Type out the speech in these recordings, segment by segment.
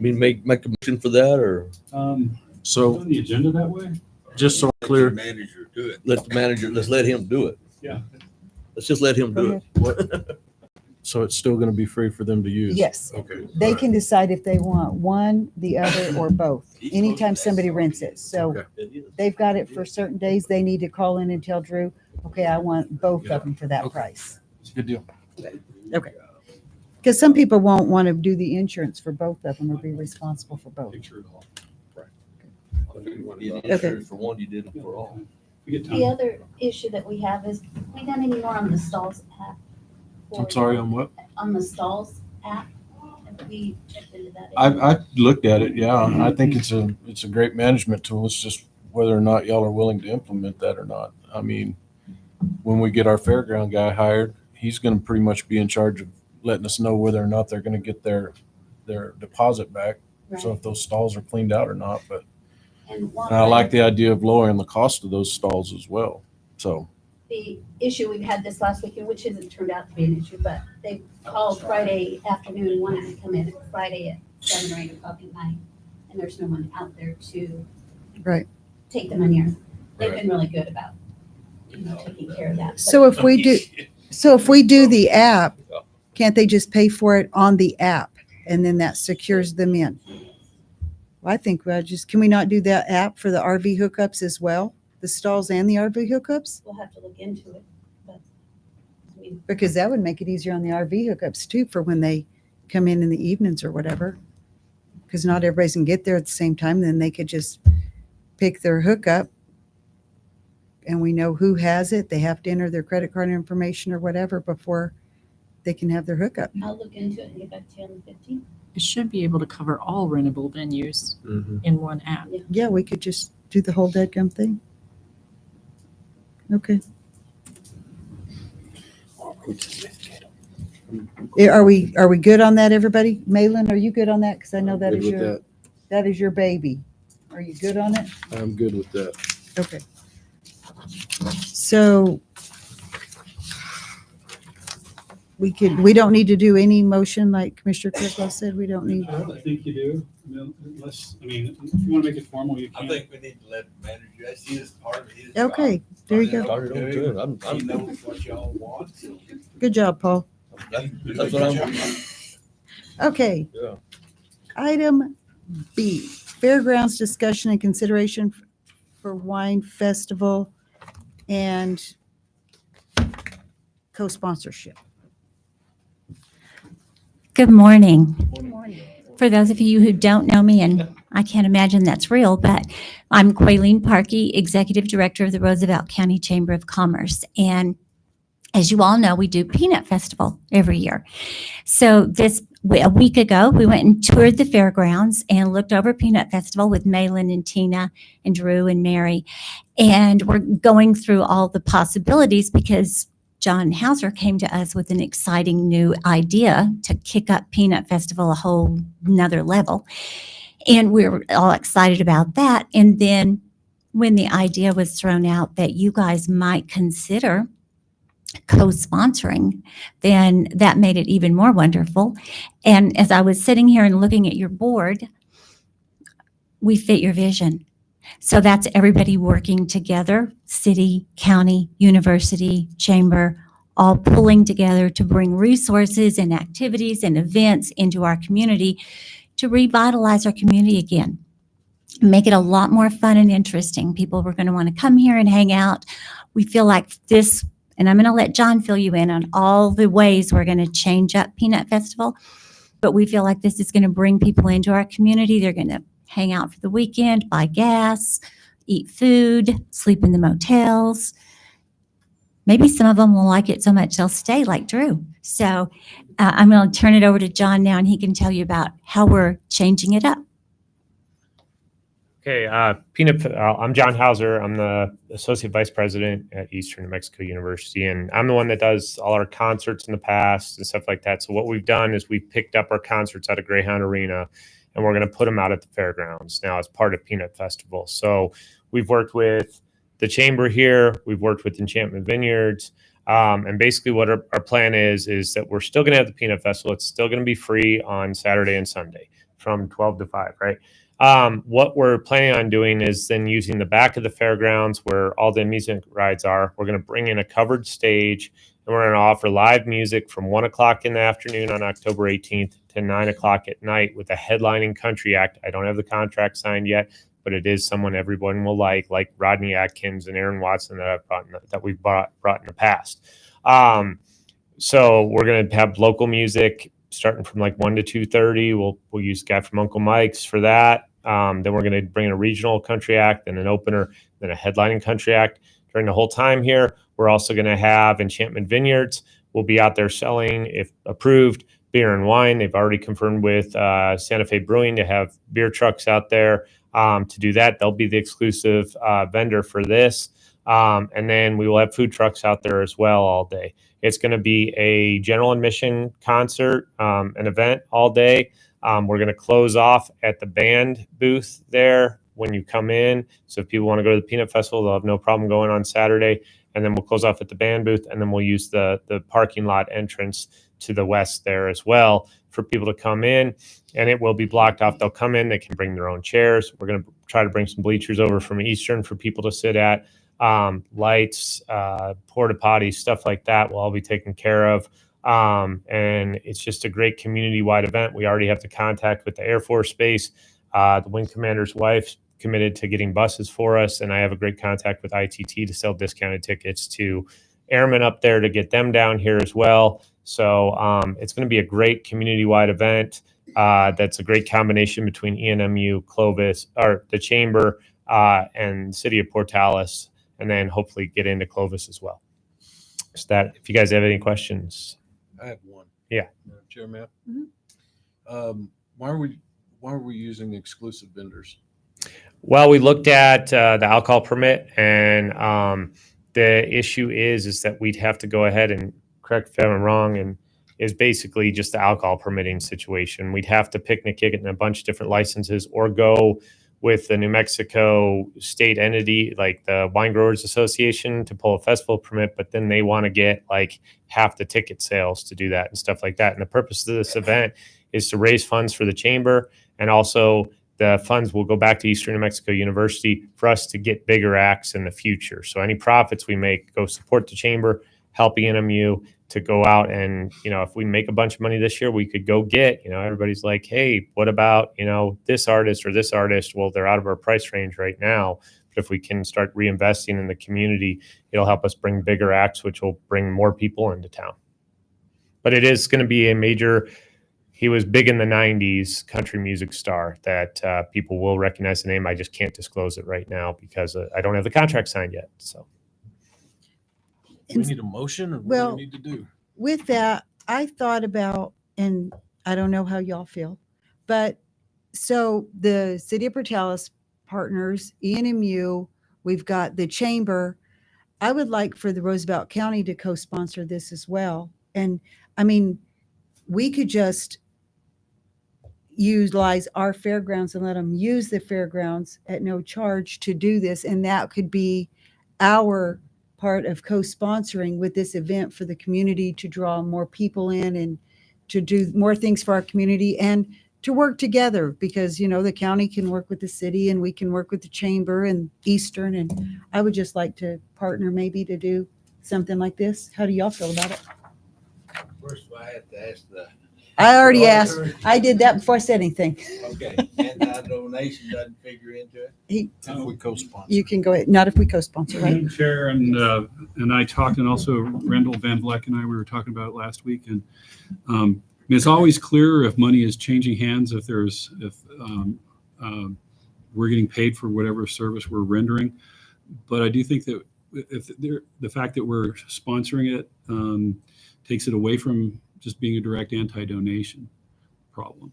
mean, make a motion for that, or So On the agenda that way? just so Let clear, your manager do it. let the manager, let's let him do it. Yeah. Let's just let him do it. so it's still going to be free for them to use? Yes. Okay. They all right. can decide if they want one, the other, or both, anytime somebody rents it. So Okay. they've got it for certain days. They need to call in and tell Drew, okay, I want both of them for that Okay. price. Good deal. Okay. Because some people won't want to do the insurance for both of them or be responsible for both. Picture it all. You did Okay. insurance for one, you did it for all. We get The time. other issue that we have is, we done any more on the stalls app? I'm sorry, on what? On the stalls app? Have we checked into that? I looked at it, yeah. I think it's a great management tool. It's just whether or not y'all are willing to implement that or not. I mean, when we get our fairground guy hired, he's going to pretty much be in charge of letting us know whether or not they're going to get their deposit back. So Right. if those stalls are cleaned out or not, but And one and I like of the idea of lowering the cost of those stalls as well. So, the issue we've had this last weekend, which hasn't turned out to be an issue, but they called Friday afternoon and wanted to come in Friday at 7 or 8 o'clock at night. And there's no one out there to Right. take the money. They've been really good about, taking care of that. So if we do the app, can't they just pay for it on the app and then that secures them in? Well, I think can we not do that app for the RV hookups as well? The stalls and the RV hookups? We'll have to look into it, but, I mean, Because that would make it easier on the RV hookups too, for when they come in the evenings or whatever. Because not everybody's can get there at the same time, then they could just pick their hookup. And we know who has it. They have to enter their credit card information or whatever before they can have their hookup. I'll look into it and get back to you on the 15th. It should be able to cover all rentable venues mhm. in one app. Yeah, we could just do the whole dadgum thing. Okay. Are we good on that, everybody? Malin, are you good on that? Because I know that Good is with that is your baby. Are you good on it? I'm good with that. Okay. So we don't need to do any motion like Commissioner Criswell said, we don't need. I think you do. Unless, if you want to make it formal, you I can. think we need to let the manager, that's his part of his. Okay, job. there you go. Start it on to it. He knows what y'all want. Good job, Paul. That's what I'm. Okay. Yeah. Item B, fairgrounds discussion and consideration for wine festival and co-sponsorship. Good morning. Good morning. For those of you who don't know me, and I can't imagine that's real, but I'm Quaylene Parkey, Executive Director of the Roosevelt County Chamber of Commerce. And as you all know, we do Peanut Festival every year. So a week ago, we went and toured the fairgrounds and looked over Peanut Festival with Malin and Tina and Drew and Mary. And we're going through all the possibilities because John Hauser came to us with an exciting new idea to kick up Peanut Festival a whole nother level. And we were all excited about that. And then when the idea was thrown out that you guys might consider co-sponsoring, then that made it even more wonderful. And as I was sitting here and looking at your board, we fit your vision. So that's everybody working together, city, county, university, chamber, all pulling together to bring resources and activities and events into our community to revitalize our community again. Make it a lot more fun and interesting. People were going to want to come here and hang out. We feel like this, and I'm going to let John fill you in on all the ways we're going to change up Peanut Festival, but we feel like this is going to bring people into our community. They're going to hang out for the weekend, buy gas, eat food, sleep in the motels. Maybe some of them will like it so much they'll stay like Drew. So I'm going to turn it over to John now, and he can tell you about how we're changing it up. Okay, I'm John Hauser. I'm the Associate Vice President at Eastern New Mexico University, and I'm the one that does all our concerts in the past and stuff like that. So what we've done is we've picked up our concerts out of Greyhound Arena, and we're going to put them out at the fairgrounds now as part of Peanut Festival. So we've worked with the Chamber here, we've worked with Enchantment Vineyards, and basically what our plan is that we're still going to have the Peanut Festival. It's still going to be free on Saturday and Sunday from 12 to 5, right? What we're planning on doing is then using the back of the fairgrounds where all the amusement rides are. We're going to bring in a covered stage, and we're going to offer live music from 1 o'clock in the afternoon on October 18th to 9 o'clock at night with a headlining country act. I don't have the contract signed yet, but it is someone everyone will like Rodney Atkins and Aaron Watson that we've brought in the past. So we're going to have local music starting from like 1 to 2:30. We'll use a guy from Uncle Mike's for that. Then we're going to bring in a regional country act, then an opener, then a headlining country act. During the whole time here, we're also going to have Enchantment Vineyards. We'll be out there selling, if approved, beer and wine. They've already confirmed with Santa Fe Brewing to have beer trucks out there to do that. They'll be the exclusive vendor for this. And then we will have food trucks out there as well all day. It's going to be a general admission concert, an event all day. We're going to close off at the band booth there when you come in. So if people want to go to the Peanut Festival, they'll have no problem going on Saturday. And then we'll close off at the band booth, and then we'll use the parking lot entrance to the west there as well for people to come in, and it will be blocked off. They'll come in, they can bring their own chairs. We're going to try to bring some bleachers over from Eastern for people to sit at. Lights, porta potties, stuff like that will all be taken care of. And it's just a great community-wide event. We already have the contact with the Air Force Base. The wing commander's wife committed to getting buses for us, and I have a great contact with ITT to sell discounted tickets to airmen up there to get them down here as well. So it's going to be a great community-wide event. That's a great combination between ENMU, Clovis, or the Chamber, and the City of Portales, and then hopefully get into Clovis as well. So that, if you guys have any questions. I have one. Yeah. Madam Chairman. Mhm. Why are we using exclusive vendors? Well, we looked at the alcohol permit, and the issue is that we'd have to go ahead and correct if I'm wrong, and is basically just the alcohol permitting situation. We'd have to picnic it in a bunch of different licenses or go with the New Mexico state entity like the Wine Growers Association to pull a festival permit, but then they want to get like half the ticket sales to do that and stuff like that. And the purpose of this event is to raise funds for the chamber, and also the funds will go back to Eastern New Mexico University for us to get bigger acts in the future. So any profits we make go support the chamber, help ENMU to go out and, if we make a bunch of money this year, we could go get, everybody's like, hey, what about, this artist or this artist? Well, they're out of our price range right now. But if we can start reinvesting in the community, it'll help us bring bigger acts, which will bring more people into town. But it is going to be a major, he was big in the 90s, country music star that people will recognize the name. I just can't disclose it right now because I don't have the contract signed yet. So. Do we need a motion, or what do we need to do? With that, I thought about, and I don't know how y'all feel, but so the City of Portales partners, ENMU, we've got the chamber. I would like for the Roosevelt County to co-sponsor this as well. And I mean, we could just utilize our fairgrounds and let them use the fairgrounds at no charge to do this. And that could be our part of co-sponsoring with this event for the community to draw more people in and to do more things for our community and to work together because, the county can work with the city and we can work with the chamber and Eastern. And I would just like to partner maybe to do something like this. How do y'all feel about it? First, I have to ask I already asked. I did that before I said anything. okay, anti-donation doesn't figure into it? If we co-sponsor. You can go ahead. Not if we co-sponsor, right? Madam Chair, and I talked, and also Randall Van Vleck and I, we were talking about it last week, and it's always clearer if money is changing hands, if we're getting paid for whatever service we're rendering. But I do think that the fact that we're sponsoring it takes it away from just being a direct anti-donation problem.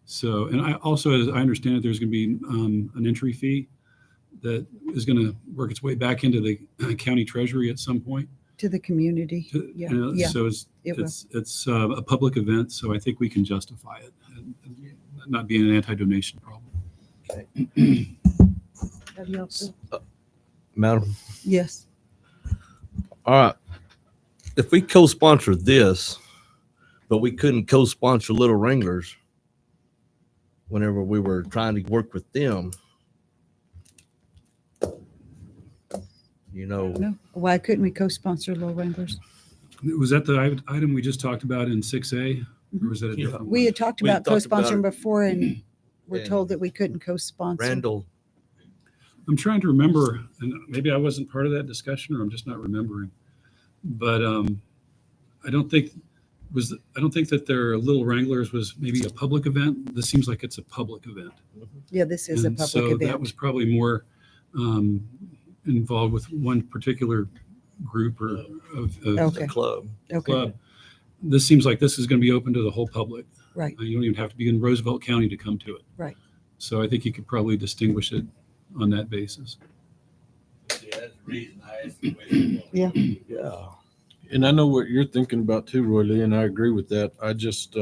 So, and I also, as I understand it, there's going to be an entry fee that is going to work its way back into the county treasury at some point. To the community. Yeah. So it's a public event, so I think we can justify it and not being an anti-donation problem. How do y'all feel? Madam. Yes. All right. If we co-sponsor this, but we couldn't co-sponsor Little Wranglers, whenever we were trying to work with them, you know, No, why couldn't we co-sponsor Little Wranglers? Was that the item we just talked about in 6A? Or was that a different We one? had talked We about talked about co-sponsoring it. before, and we're And told that we couldn't co-sponsor. Randall, I'm trying to remember, and maybe I wasn't part of that discussion, or I'm just not remembering. But I don't think that their Little Wranglers was maybe a public event. This seems like it's a public event. Yeah, this is a And public so that event. was probably more involved with one particular group or of Okay. the club. Okay, club. This seems like this is going to be open to the whole public. right. You don't even have to be in Roosevelt County to come to it. Right. So I think you could probably distinguish it on that basis. Yeah, that's the reason I asked the question. Yeah. And I know what you're thinking about too, Roy Lee, and I agree with that. I just,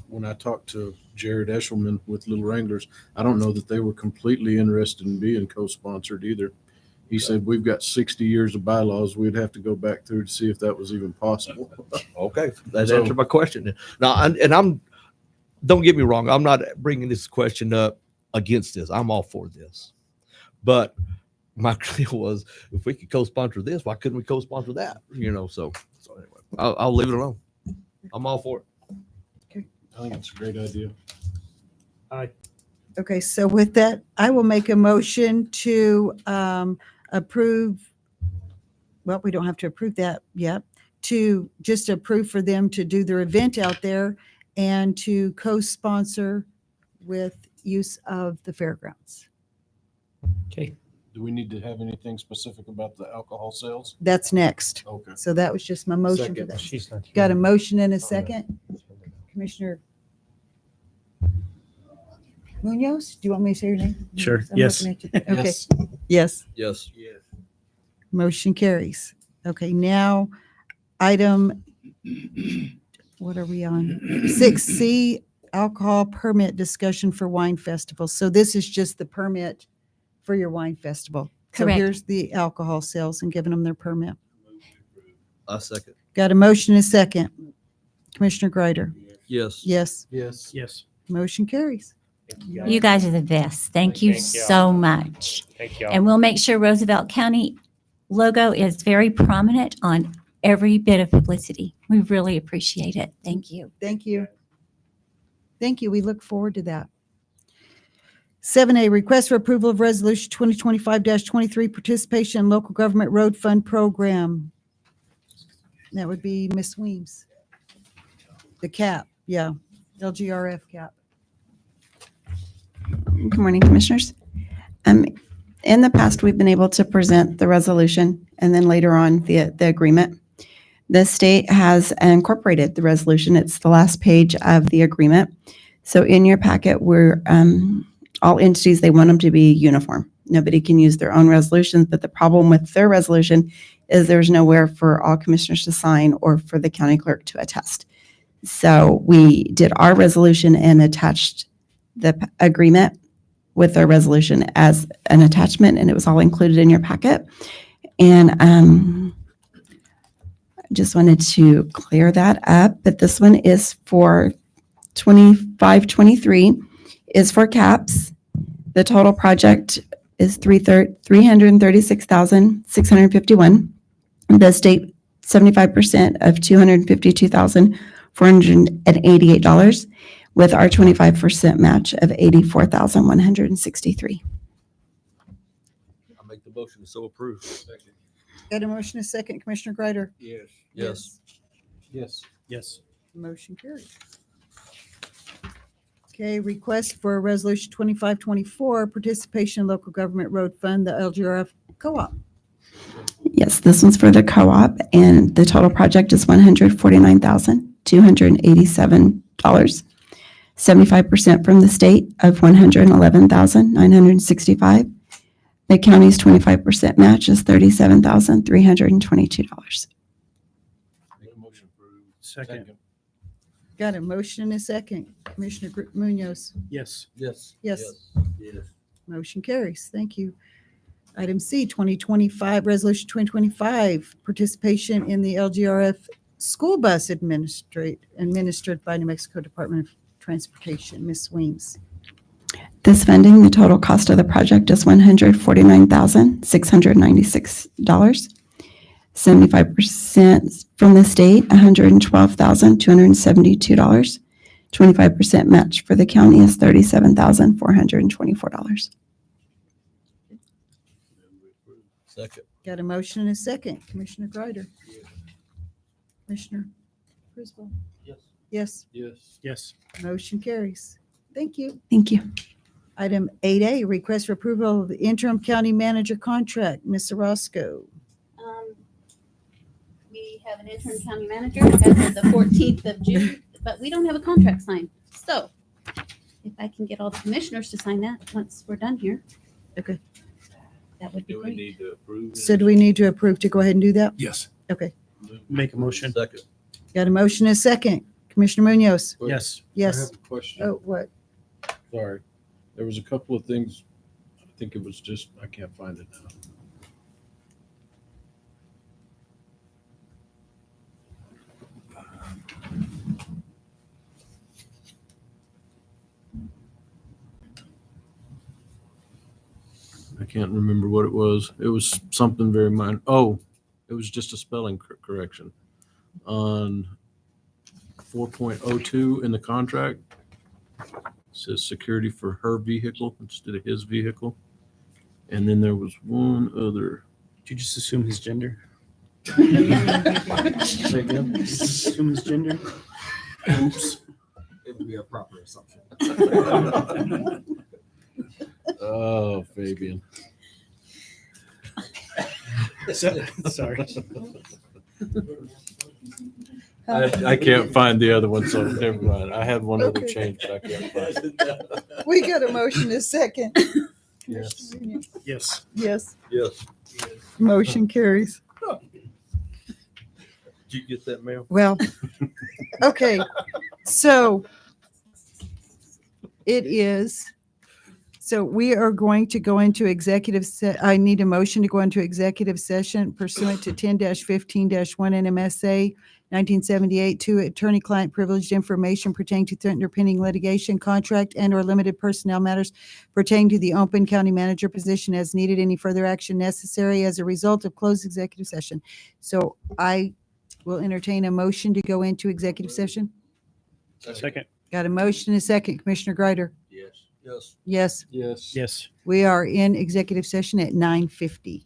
when I talked to Jared Eshelman with Little Wranglers, I don't know that they were completely interested in being co-sponsored either. He said, we've got 60 years of bylaws. We'd have to go back through to see if that was even possible. Okay, that So- answered my question. Now, I'm. Don't get me wrong. I'm not bringing this question up against this. I'm all for this, but my deal was, if we could co-sponsor this, why couldn't we co-sponsor that? You know, so anyway, I'll leave it alone. I'm all for it. I think it's a great idea. Okay, so with that, I will make a motion to approve, well, we don't have to approve that yet, to just approve for them to do their event out there and to co-sponsor with use of the fairgrounds. Okay. Do we need to have anything specific about the alcohol sales? That's next. Okay. So that was just my motion for Second. that. She's not here. Got a motion and a second? Commissioner Munoz, do you want me to say your name? Sure, I'm yes. looking at you. Okay, Yes. yes, Yes. Yes. motion carries. Okay, now, item, what are we on? 6C, alcohol permit discussion for wine festival. So this is just the permit for your wine festival. So Correct. here's the alcohol sales and giving them their permit. I second. Got a motion and a second. Commissioner Greider? Yes. Yes, Yes. Yes. motion carries. You guys are the best. Thank you Thank y'all. so much. Thank y'all. And we'll make sure Roosevelt County logo is very prominent on every bit of publicity. We really appreciate it. Thank you. Thank you. Thank you. We look forward to that. 7A, request for approval of resolution 2025-23, participation in local government road fund program. That would be Ms. Weems. The cap, yeah, LGRF cap. Good morning, Commissioners. In the past, we've been able to present the resolution and then later on the agreement. The state has incorporated the resolution. It's the last page of the agreement. So in your packet, we're all entities, they want them to be uniform. Nobody can use their own resolutions, but the problem with their resolution is there's nowhere for all commissioners to sign or for the county clerk to attest. So we did our resolution and attached the agreement with our resolution as an attachment, and it was all included in your packet. And I just wanted to clear that up, but this one is for 25-23 is for caps. The total project is $336,651. The state 75% of $252,488, with our 25% match of $84,163. I make the motion to so approve. Got a motion and a second. Commissioner Greider? Yes. Yes. Yes. Yes. Motion carries. Okay, request for a resolution 2524, participation in local government road fund, the LGRF co-op. Yes, this one's for the co-op, and the total project is $149,287. 75% from the state of $111,965. The county's 25% match is $37,322. Make a motion approved. Second. Got a motion and a second. Commissioner Munoz? Yes. Yes. Yes. Yes. Motion carries. Thank you. Item C, 2025, resolution 2025, participation in the LGRF school bus administered by New Mexico Department of Transportation. Ms. Weems. This funding, the total cost of the project is $149,696. 75% from the state, $112,272. 25% match for the county is $37,424. Second. Got a motion and a second. Commissioner Greider? Commissioner Roosevelt? Yes. Yes, Yes. Yes. motion carries. Thank you. Thank you. Item 8A, request for approval of the interim county manager contract. Ms. Orozco. We have an interim county manager as of the 14th of June, but we don't have a contract signed. So if I can get all the commissioners to sign that once we're done here. Okay. That would be Do we great. need to approve? So do we need to approve to go ahead and do that? Yes. Okay. Make a motion. Second. Got a motion and a second. Commissioner Munoz? Yes. I Yes. have a question. Oh, what? Sorry. There was a couple of things. I think it was just, I can't find it now. I can't remember what it was. It was something very minor. Oh, it was just a spelling correction on 4.02 in the contract. It says security for her vehicle instead of his vehicle. And then there was one other. Did you just assume his gender? Assume his gender? Oops. It would be a proper assumption. Oh, Fabian. Sorry. I can't find the other one, so never mind. I had one other Okay. change, but I can't find it. We got a motion and a second. Yes. Yes. Yes, Yes. motion carries. Did you get that, Mel? Well, okay, so it is, so we are going to go into executive I need a motion to go into executive session pursuant to 10-15-1 NMSA 1978 to attorney-client privileged information pertaining to threatened or pending litigation, contract, and/or limited personnel matters pertaining to the open county manager position as needed. Any further action necessary as a result of closed executive session. So I will entertain a motion to go into executive session. Second. Got a motion and a second. Commissioner Greider? Yes. Yes. Yes, Yes. Yes. we are in executive session at 9:50.